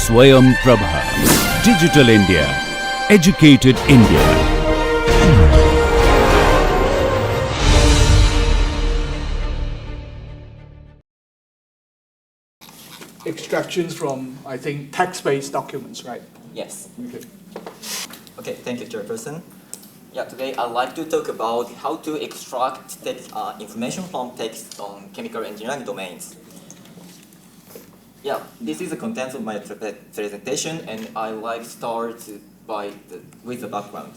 Swayam Prabha. Digital India. Educated India. Extractions from, I think, text-based documents, right? Yes. Okay. Okay, thank you, Chairperson. Yeah, today I'd like to talk about how to extract text, information from text on chemical engineering domains. Yeah, this is the content of my presentation, and I like to start with the background.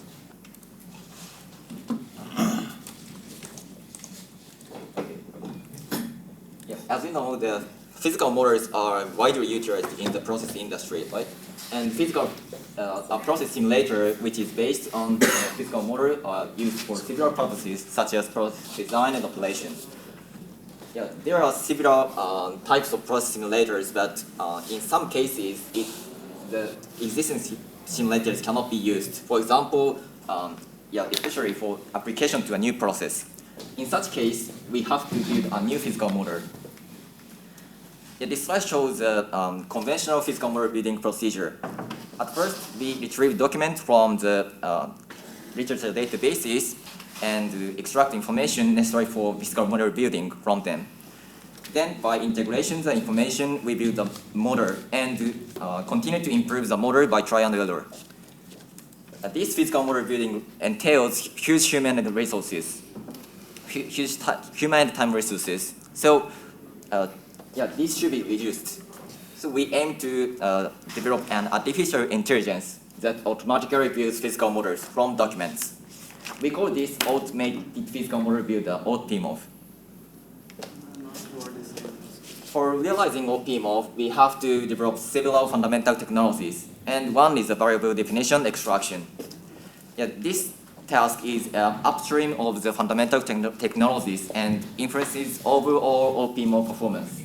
Yeah, as you know, the physical models are widely utilized in the process industry, right? And a process simulator, which is based on physical model, are used for several purposes, such as process design and operation. Yeah, there are several types of process simulators, but in some cases, the existing simulators cannot be used. For example, especially for application to a new process. In such case, we have to build a new physical model. Yeah, this slide shows a conventional physical model building procedure. At first, we retrieve documents from the literature databases and extract information necessary for physical model building from them. Then, by integration the information, we build the model and continue to improve the model by trial and error. This physical model building entails huge human resources, human and time resources. So, this should be reduced. So we aim to develop an artificial intelligence that automatically builds physical models from documents. We call this automated physical model builder, AutoPMOF. For realizing AutoPMOF, we have to develop several fundamental technologies, and one is the variable definition extraction. Yeah, this task is upstream of the fundamental technologies and influences overall AutoPMOF performance.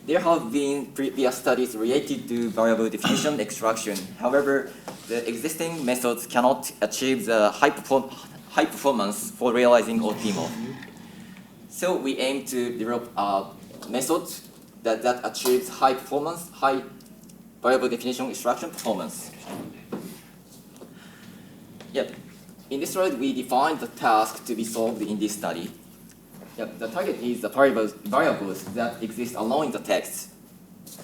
There have been previous studies related to variable definition extraction. However, the existing methods cannot achieve the high performance for realizing AutoPMOF. So we aim to develop a method that achieves high performance, high variable definition extraction performance. Yep. In this slide, we defined the task to be solved in this study. Yep. The target is the variables that exist alone in the text.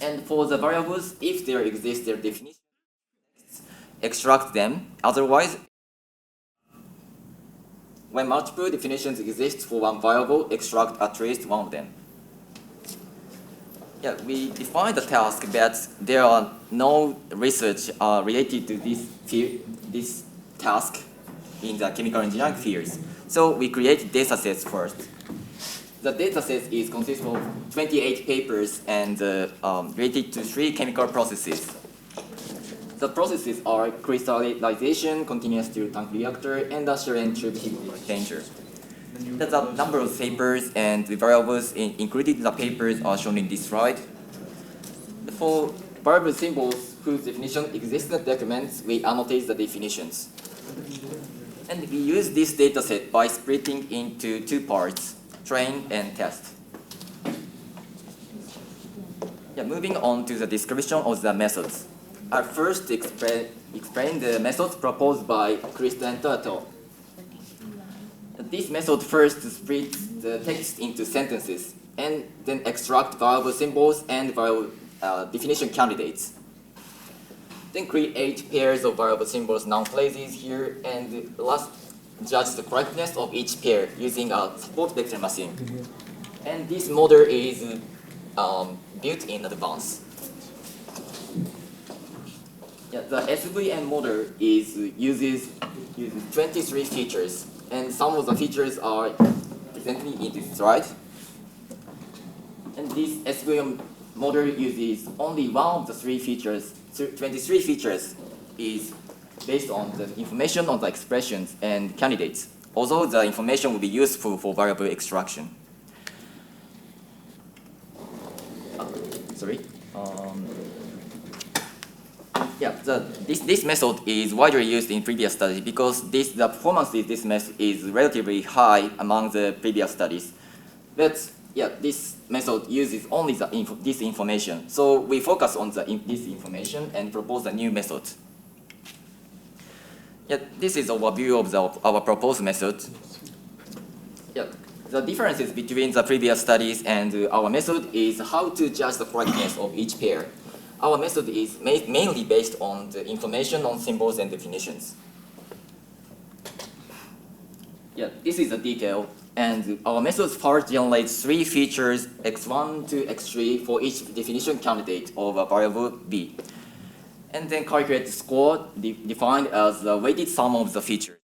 And for the variables, if there exists their definition, extract them. Otherwise, when multiple definitions exist for one variable, extract at least one of them. Yeah, we defined the task, but there are no research related to this task in the chemical engineering fields. So we create datasets first. The dataset is consists of 28 papers and related to 3 chemical processes. The processes are crystallization, continuous stirred tank reactor, industrial and tube heat exchanger. The number of papers and the variables included in the papers are shown in this slide. For variable symbols whose definition exists in the documents, we annotate the definitions. And we use this dataset by splitting into 2 parts, train and test. Yeah, moving on to the description of the methods. I'll first explain the methods proposed by Christa and Toto. This method first splits the text into sentences and then extract variable symbols and variable definition candidates. Then create pairs of variable symbols noun phrases here, and last judge the correctness of each pair using a support vector machine. And this model is built in advance. Yeah, the SVM model uses 23 features, and some of the features are presented in this slide. And this SVM model uses only one of the 3 features. 23 features is based on the information on the expressions and candidates, although the information will be useful for variable extraction. This method is widely used in previous studies because the performance of this method is relatively high among the previous studies. But yeah, this method uses only this information. So we focus on this information and propose a new method. Yeah, this is an overview of our proposed method. Yeah, the differences between the previous studies and our method is how to judge the correctness of each pair. Our method is mainly based on the information on symbols and definitions. Yeah, this is a detail, and our method first generates 3 features x1 to x3 for each definition candidate of a variable b, and then calculate the score defined as the weighted sum of the features.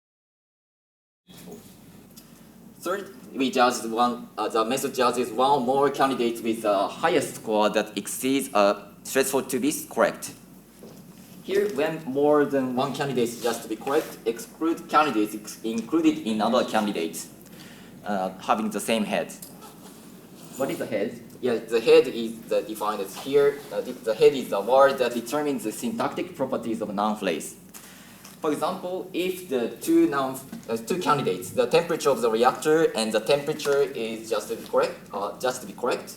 Third, we judge the method judges one or more candidates with the highest score that exceeds a threshold to be correct. Here, when more than one candidate is just to be correct, exclude candidates included in other candidates having the same head. What is the head? Yeah, the head is defined as here. The head is the word that determines the syntactic properties of a noun phrase. For example, if the two candidates, the temperature of the reactor and the temperature is just to be correct,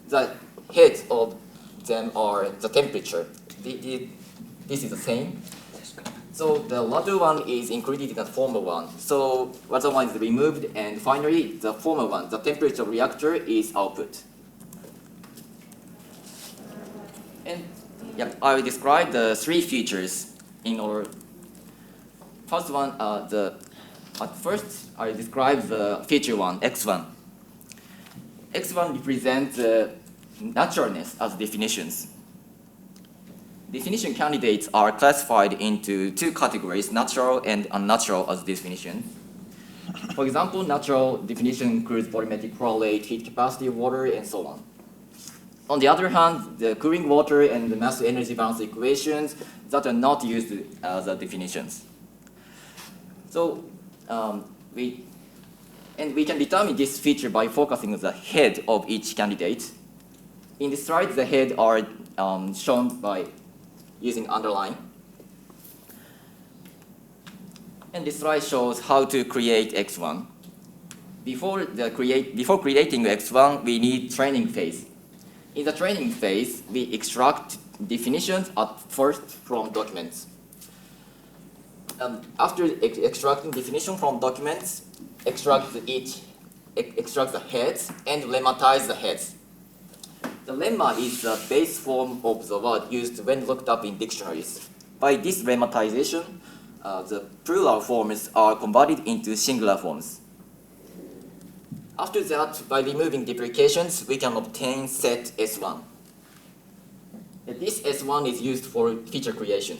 the heads of them are the temperature. This is the same. So the latter one is included in the former one. So latter one is removed, and finally the former one, the temperature of reactor, is output. And yeah, I will describe the 3 features in order. First one, at first I describe the feature 1, x1. x1 represents the naturalness as definitions. Definition candidates are classified into 2 categories, natural and unnatural as definitions. For example, natural definition includes volumetric flow rate, heat capacity of water, and so on. On the other hand, the cooling water and the mass energy balance equations that are not used as definitions. So we can determine this feature by focusing on the head of each candidate. In this slide, the head are shown by using underline. And this slide shows how to create x1. Before creating x1, we need training phase. In the training phase, we extract definitions at first from documents. After extracting definition from documents, extract the heads and lemmatize the heads. The lemma is the base form of the word used when looked up in dictionaries. By this lemmatization, the plural forms are converted into singular forms. After that, by removing duplications, we can obtain set S1. This S1 is used for feature creation.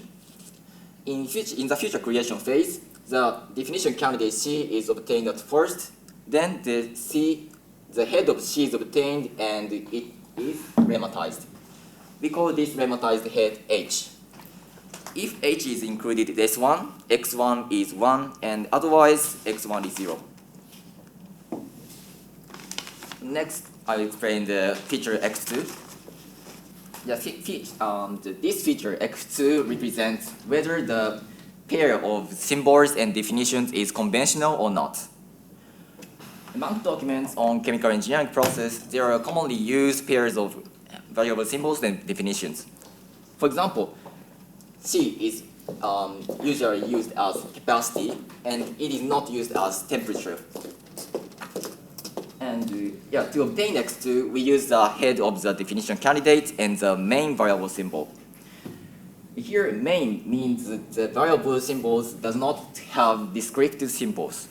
In the feature creation phase, the definition candidate C is obtained at first, then the head of C is obtained and it is lemmatized. We call this lemmatized head H. If H is included in S1, X1 is 1, and otherwise X1 is 0. Next, I'll explain the feature X2. This feature X2 represents whether the pair of symbols and definitions is conventional or not. Among documents on chemical engineering process, there are commonly used pairs of variable symbols and definitions. For example, C is usually used as capacity, and it is not used as temperature. And to obtain X2, we use the head of the definition candidate and the main variable symbol. Here, main means that the variable symbols does not have descriptive symbols.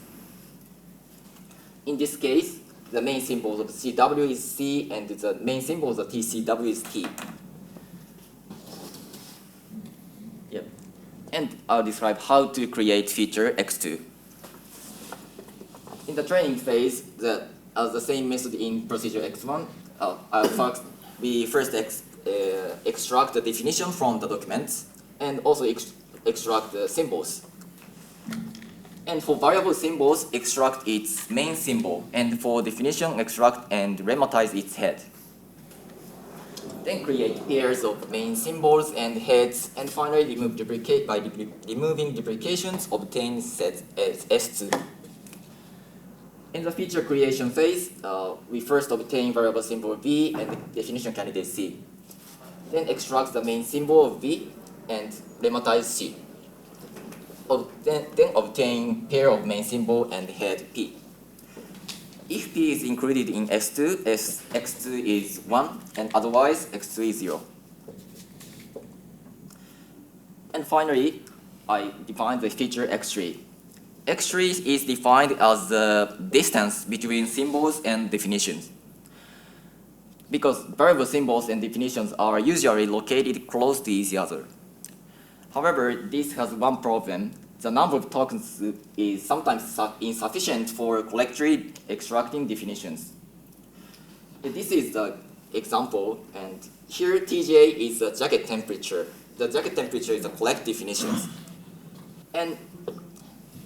In this case, the main symbol of CW is C, and the main symbol of TCW is T. Yep. And I'll describe how to create feature X2. In the training phase, as the same method in procedure X1, we first extract the definition from the documents and also extract the symbols. And for variable symbols, extract its main symbol, and for definition, extract and lemmatize its head. Then create pairs of main symbols and heads, and finally by removing duplications, obtain set as S2. In the feature creation phase, we first obtain variable symbol V and the definition candidate C. Then extract the main symbol of V and lemmatize C. Then obtain pair of main symbol and head P. If P is included in X2, X2 is 1, and otherwise X2 is 0. And finally, I define the feature X3. X3 is defined as the distance between symbols and definitions. Because variable symbols and definitions are usually located close to each other. However, this has one problem. The number of tokens is sometimes insufficient for correctly extracting definitions. This is the example, and here TJ is the jacket temperature. The jacket temperature is the correct definitions. And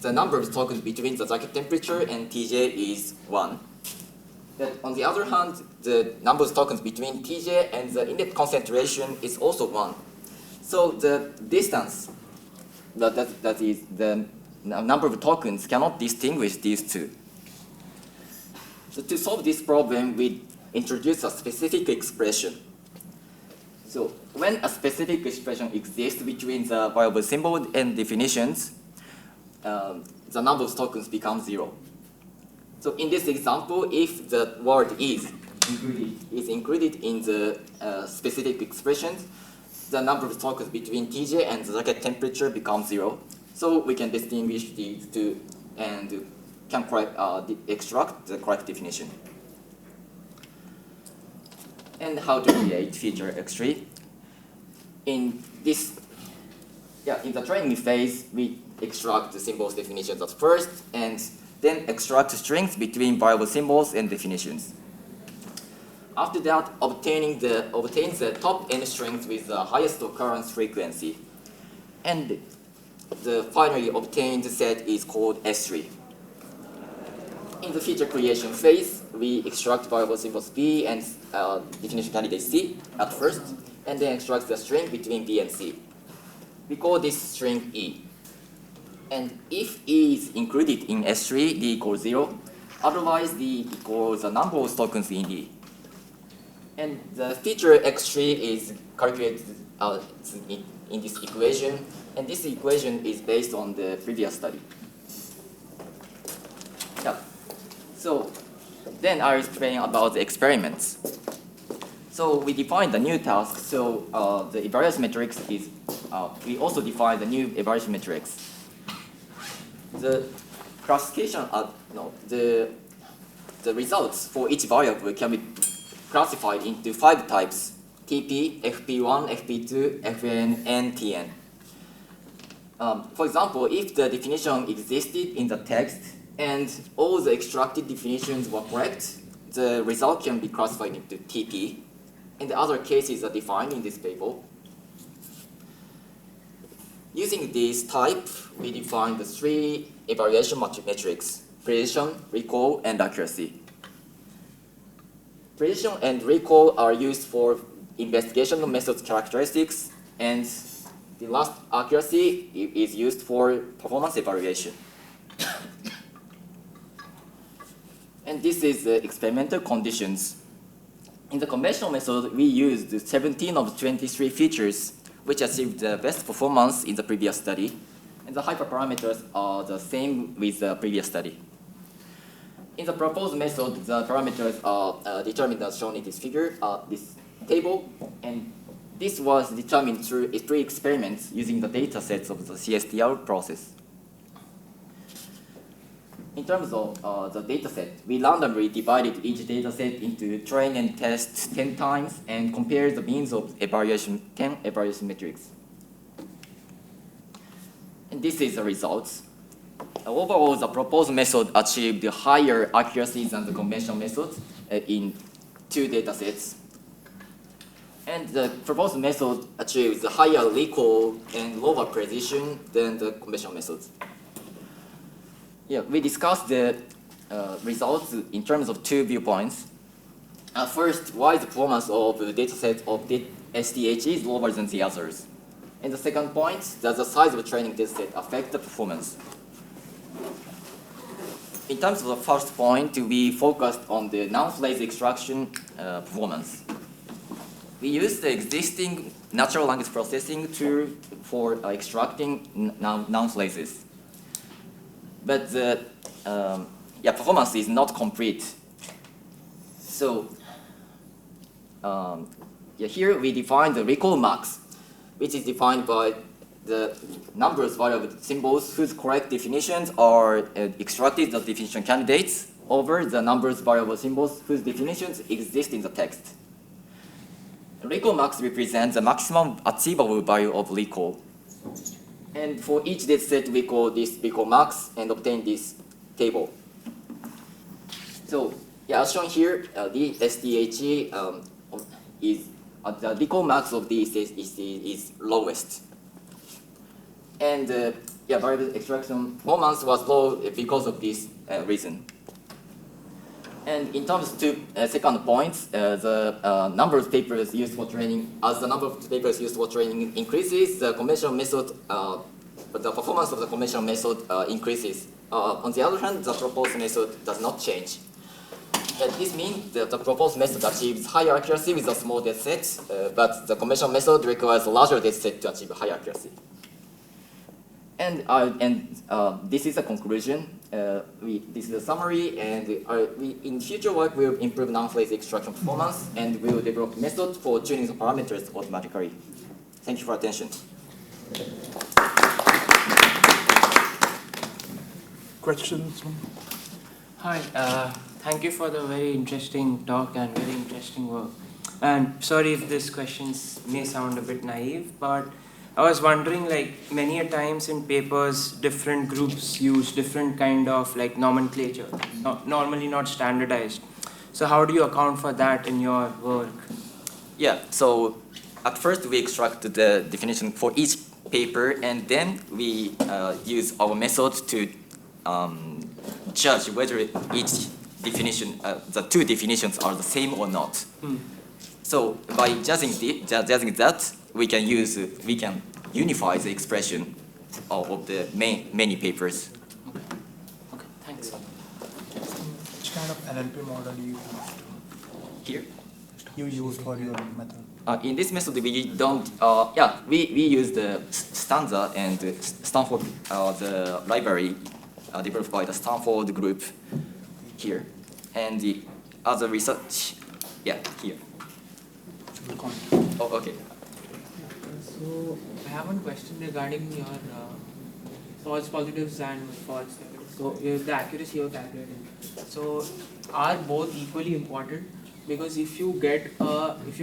the number of tokens between the jacket temperature and TJ is 1. But on the other hand, the number of tokens between TJ and the inlet concentration is also 1. So the distance, that is the number of tokens, cannot distinguish these two. So to solve this problem, we introduce a specific expression. So when a specific expression exists between the variable symbol and definitions, the number of tokens becomes 0. So in this example, if the word is included in the specific expressions, the number of tokens between TJ and the jacket temperature becomes 0. So we can distinguish these two and can extract the correct definition. And how to create feature X3? In the training phase, we extract the symbols definitions at first, and then extract strings between variable symbols and definitions. After that, obtains the top n strings with the highest occurrence frequency. And the finally obtained set is called S3. In the feature creation phase, we extract variable symbols B and definition candidate C at first, and then extract the string between B and C. We call this string E. And if E is included in S3, D equals 0. Otherwise, D equals the number of tokens in D. And the feature X3 is calculated in this equation. And this equation is based on the previous study. Yeah. So then I'll explain about the experiments. So we defined the new task. So the evaluation matrix is, we also define the new evaluation matrix. The classification, the results for each variable can be classified into 5 types: TP, FP1, FP2, FN, and TN. For example, if the definition existed in the text and all the extracted definitions were correct, the result can be classified into TP, and the other cases are defined in this table. Using this type, we define the 3 evaluation metrics: precision, recall, and accuracy. Precision and recall are used for investigation methods characteristics, and the last, accuracy, is used for performance evaluation. And this is the experimental conditions. In the conventional method, we used 17 of 23 features, which achieved the best performance in the previous study. And the hyperparameters are the same with the previous study. In the proposed method, the parameters are determined as shown in this figure, this table, and this was determined through 3 experiments using the data sets of the CSTR process. In terms of the data set, we randomly divided each data set into train and test 10 times and compared the means of 10 evaluation metrics. And this is the results. Overall, the proposed method achieved higher accuracy than the conventional method in 2 data sets. And the proposed method achieves higher recall and lower precision than the conventional methods. Yeah, we discussed the results in terms of 2 viewpoints. First, why the performance of the dataset of the STH is lower than the others. And the second point, does the size of the training dataset affect the performance? in terms of the first point, we focused on the noun phrase extraction performance. We use the existing natural language processing tool for extracting noun phrases. But the performance is not complete. So here we define the recall max, which is defined by the numbers variable symbols whose correct definitions are extracted as definition candidates over the numbers variable symbols whose definitions exist in the text. Recall max represents the maximum achievable value of recall. And for each dataset, we call this recall max and obtain this table. So, as shown here, the SDHE is the recall max of this is lowest. And variable extraction performance was low because of this reason. And in terms of second point, the number of papers used for training, as the number of papers used for training increases, the conventional method, the performance of the conventional method increases. On the other hand, the proposed method does not change. This means that the proposed method achieves higher accuracy with a small dataset, but the conventional method requires a larger dataset to achieve higher accuracy. And this is a conclusion. This is a summary, and we in future work will improve noun phrase extraction performance, and we will develop methods for tuning the parameters automatically. Thank you for attention. Questions? Hi, thank you for the very interesting talk and very interesting work. And sorry if these questions may sound a bit naive, but I was wondering, like, many a times in papers, different groups use different kind of like nomenclature, normally not standardized. So how do you account for that in your work? Yeah, so at first we extract the definition for each paper, and then we use our method to judge whether each definition, the two definitions are the same or not. So by judging that, we can unify the expression of the many papers. Okay, thanks. Which kind of NLP model you Here? use for your method? In this method, we don't. We use the Stanza and Stanford, the library developed by the Stanford group here, and the other research, here. Oh, okay. So I have one question regarding your false positives and false negatives. So the accuracy of calculating. So are both equally important? Because if you get if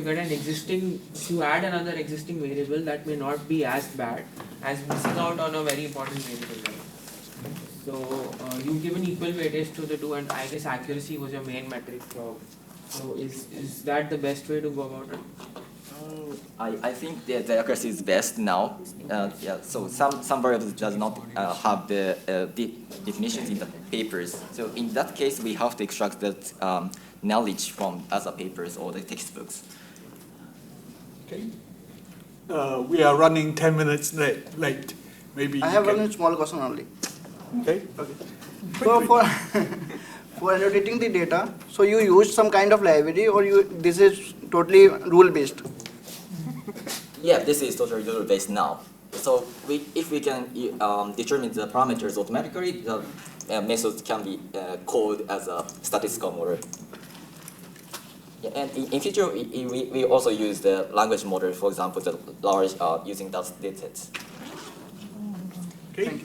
you add another existing variable, that may not be as bad as missing out on a very important variable. Right? So you've given equal weightage to the two, and I guess accuracy was your main metric. So is that the best way to go about it? I think that the accuracy is best now. So some variables does not have the definitions in the papers. So in that case, we have to extract that knowledge from other papers or the textbooks. Okay. We are running 10 minutes late. Maybe I have one small question only. Okay. So for annotating the data, so you use some kind of library, or this is totally rule based? Yeah, this is totally rule-based now. So if we can determine the parameters automatically, the method can be called as a statistical model. Yeah, and in future, we also use the language model, for example, the large using that datasets. Okay.